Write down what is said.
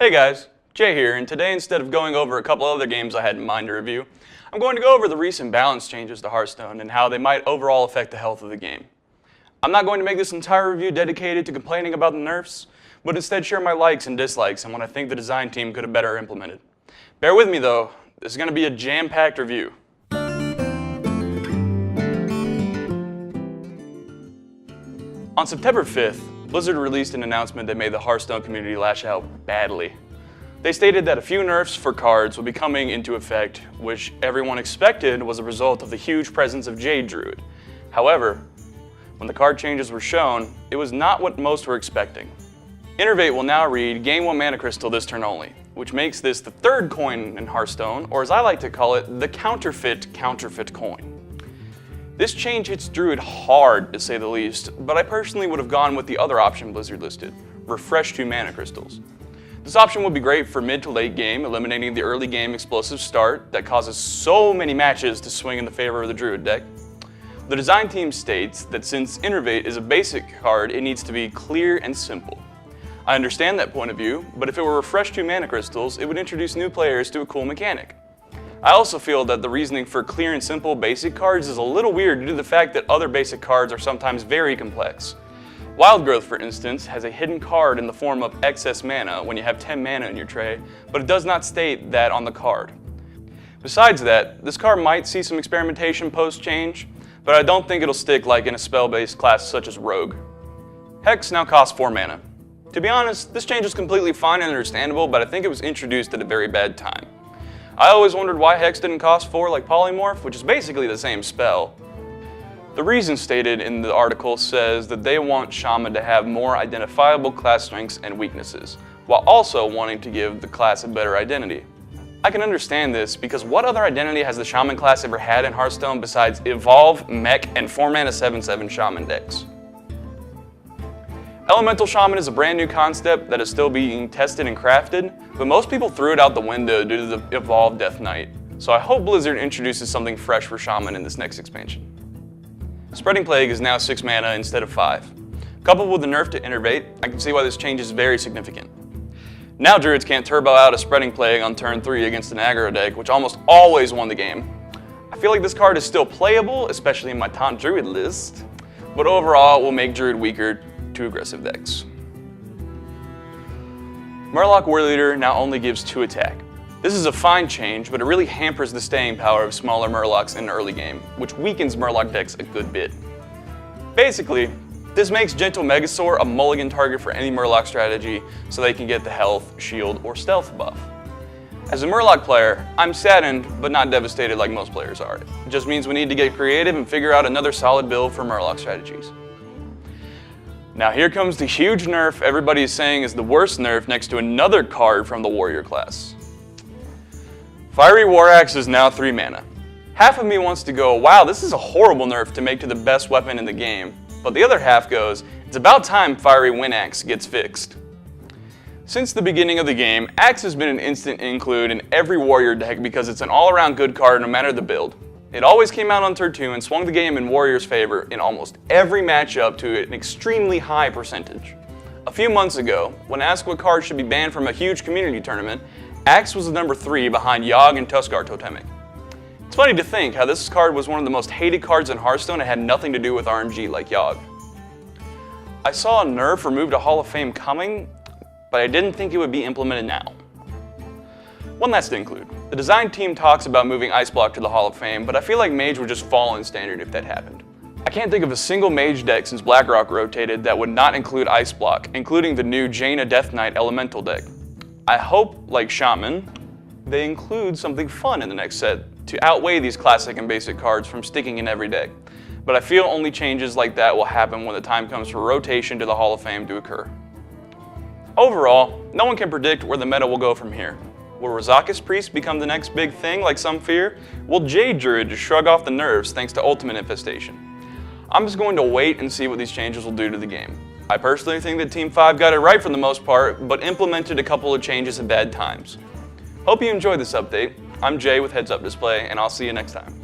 Hey guys, Jay here, and today instead of going over a couple other games I had in mind to review, I'm going to go over the recent balance changes to Hearthstone and how they might overall affect the health of the game. I'm not going to make this entire review dedicated to complaining about the nerfs, but instead share my likes and dislikes and what I think the design team could have better implemented. Bear with me though, this is going to be a jam-packed review. On September 5th, Blizzard released an announcement that made the Hearthstone community lash out badly. They stated that a few nerfs for cards would be coming into effect, which everyone expected was a result of the huge presence of Jade Druid. However, when the card changes were shown, it was not what most were expecting. Innervate will now read gain 1 mana crystal this turn only, which makes this the third coin in Hearthstone, or as I like to call it, the counterfeit coin. This change hits Druid hard, to say the least, but I personally would have gone with the other option Blizzard listed, refresh 2 mana crystals. This option would be great for mid to late game, eliminating the early game explosive start that causes so many matches to swing in the favor of the Druid deck. The design team states that since Innervate is a basic card, it needs to be clear and simple. I understand that point of view, but if it were refresh 2 mana crystals, it would introduce new players to a cool mechanic. I also feel that the reasoning for clear and simple basic cards is a little weird due to the fact that other basic cards are sometimes very complex. Wild Growth, for instance, has a hidden card in the form of excess mana when you have 10 mana in your tray, but it does not state that on the card. Besides that, this card might see some experimentation post-change, but I don't think it'll stick like in a spell-based class such as Rogue. Hex now costs 4 mana. To be honest, this change is completely fine and understandable, but I think it was introduced at a very bad time. I always wondered why Hex didn't cost 4 like Polymorph, which is basically the same spell. The reason stated in the article says that they want Shaman to have more identifiable class strengths and weaknesses, while also wanting to give the class a better identity. I can understand this because what other identity has the Shaman class ever had in Hearthstone besides Evolve, Mech, and 4 mana 7/7 Shaman decks? Elemental Shaman is a brand new concept that is still being tested and crafted, but most people threw it out the window due to the Evolve Death Knight, so I hope Blizzard introduces something fresh for Shaman in this next expansion. Spreading Plague is now 6 mana instead of 5. Coupled with the nerf to Innervate, I can see why this change is very significant. Now Druids can't turbo out a Spreading Plague on turn 3 against an aggro deck, which almost always won the game. I feel like this card is still playable, especially in my Taunt Druid list, but overall it will make Druid weaker to aggressive decks. Murloc Warleader now only gives 2 attack. This is a fine change, but it really hampers the staying power of smaller Murlocs in the early game, which weakens Murloc decks a good bit. Basically, this makes Gentle Megasaur a mulligan target for any Murloc strategy so they can get the health, shield, or stealth buff. As a Murloc player, I'm saddened but not devastated like most players are. It just means we need to get creative and figure out another solid build for Murloc strategies. Now here comes the huge nerf everybody is saying is the worst nerf next to another card from the Warrior class. Fiery War Axe is now 3 mana. Half of me wants to go, wow, this is a horrible nerf to make to the best weapon in the game, but the other half goes, it's about time Fiery Wind Axe gets fixed. Since the beginning of the game, Axe has been an instant include in every Warrior deck because it's an all-around good card no matter the build. It always came out on turn 2 and swung the game in Warriors' favor in almost every matchup to an extremely high percentage. A few months ago, when asked what card should be banned from a huge community tournament, Axe was the number 3 behind Yogg and Tuskar Totemic. It's funny to think how this card was one of the most hated cards in Hearthstone and had nothing to do with RNG like Yogg. I saw a nerf remove to Hall of Fame coming, but I didn't think it would be implemented now. One last include. The design team talks about moving Ice Block to the Hall of Fame, but I feel like Mage would just fall in standard if that happened. I can't think of a single Mage deck since Blackrock rotated that would not include Ice Block, including the new Jaina Death Knight Elemental deck. I hope, like Shaman, they include something fun in the next set to outweigh these classic and basic cards from sticking in every deck, but I feel only changes like that will happen when the time comes for rotation to the Hall of Fame to occur. Overall, no one can predict where the meta will go from here. Will Razakus Priest become the next big thing like some fear? Will Jade Druid just shrug off the nerves thanks to Ultimate Infestation? I'm just going to wait and see what these changes will do to the game. I personally think that Team 5 got it right for the most part, but implemented a couple of changes at bad times. Hope you enjoyed this update. I'm Jay with Heads Up Display, and I'll see you next time.